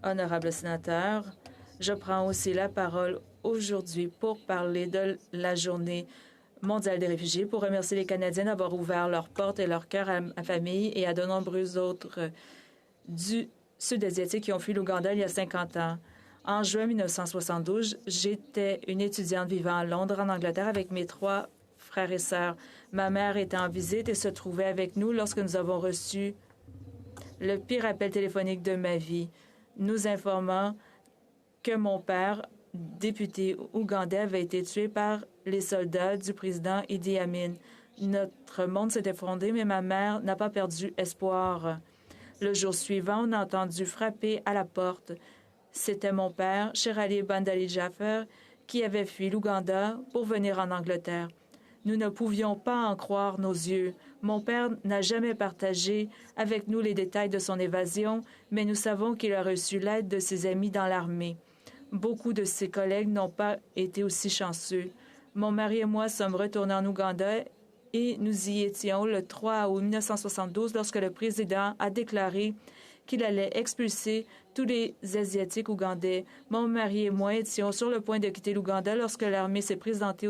Honorable sénateur, je prends aussi la parole aujourd'hui pour parler de la Journée mondiale des réfugiés, pour remercier les Canadiens d'avoir ouvert leurs portes et leur cœur à ma famille et à de nombreux autres du Sud-Asiatique qui ont fui l'Ouganda il y a 50 ans. En juin 1972, j'étais une étudiante vivant à Londres, en Angleterre, avec mes 3 frères et sœurs. Ma mère était en visite et se trouvait avec nous lorsque nous avons reçu le pire appel téléphonique de ma vie, nous informant que mon père, député ougandais, avait été tué par les soldats du président Idi Amin. Notre monde s'est effondré, mais ma mère n'a pas perdu espoir. Le jour suivant, on a entendu frapper à la porte. C'était mon père, Sherali Bandali Jaffer, qui avait fui l'Ouganda pour venir en Angleterre. Nous ne pouvions pas en croire nos yeux. Mon père n'a jamais partagé avec nous les détails de son évasion, mais nous savons qu'il a reçu l'aide de ses amis dans l'armée. Beaucoup de ses collègues n'ont pas été aussi chanceux. Mon mari et moi sommes retournés en Ouganda et nous y étions le 3 août 1972 lorsque le président a déclaré qu'il allait expulser tous les Asiatiques ougandais. Mon mari et moi étions sur le point de quitter l'Ouganda lorsque l'armée s'est présentée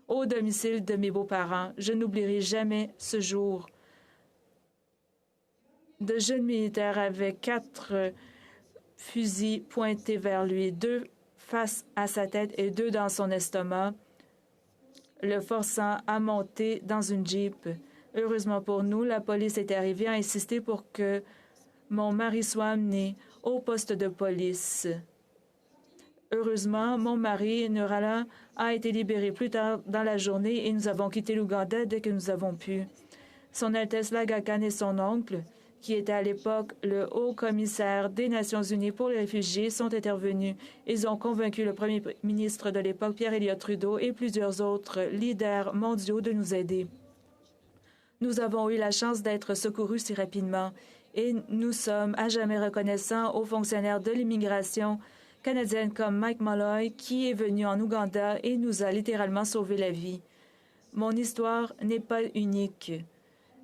au domicile de mes beaux-parents. Je n'oublierai jamais ce jour. De jeunes militaires avec 4 fusils pointés vers lui, 2 face à sa tête et 2 dans son estomac, le forçant à monter dans une Jeep. Heureusement pour nous, la police est arrivée à insister pour que mon mari soit amené au poste de police. Heureusement, mon mari, Nurala, a été libéré plus tard dans la journée et nous avons quitté l'Ouganda dès que nous avons pu. Son Altesse l'Aga Khan et son oncle, qui était à l'époque le haut-commissaire des Nations unies pour les réfugiés, sont intervenus. Ils ont convaincu le premier ministre de l'époque, Pierre Elliott Trudeau, et plusieurs autres leaders mondiaux de nous aider. Nous avons eu la chance d'être secourus si rapidement et nous sommes à jamais reconnaissants aux fonctionnaires de l'immigration canadienne comme Mike Malloy, qui est venu en Ouganda et nous a littéralement sauvé la vie. Mon histoire n'est pas unique.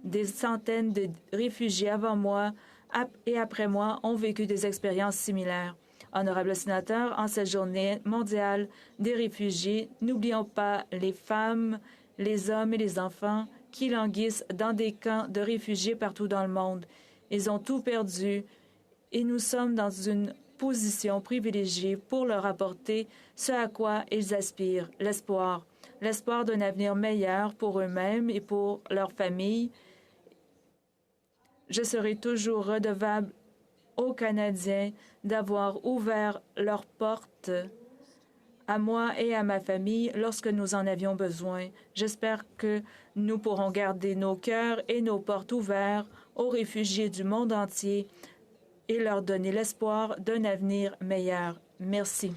Des centaines de réfugiés avant moi et après moi ont vécu des expériences similaires. Honorable sénateur, en cette journée mondiale des réfugiés, n'oublions pas les femmes, les hommes et les enfants qui languissent dans des camps de réfugiés partout dans le monde. Ils ont tout perdu et nous sommes dans une position privilégiée pour leur apporter ce à quoi ils aspirent, l'espoir d'un avenir meilleur pour eux-mêmes et pour leurs familles. Je serai toujours redevable aux Canadiens d'avoir ouvert leurs portes à moi et à ma famille lorsque nous en avions besoin. J'espère que nous pourrons garder nos cœurs et nos portes ouverts aux réfugiés du monde entier et leur donner l'espoir d'un avenir meilleur. Merci.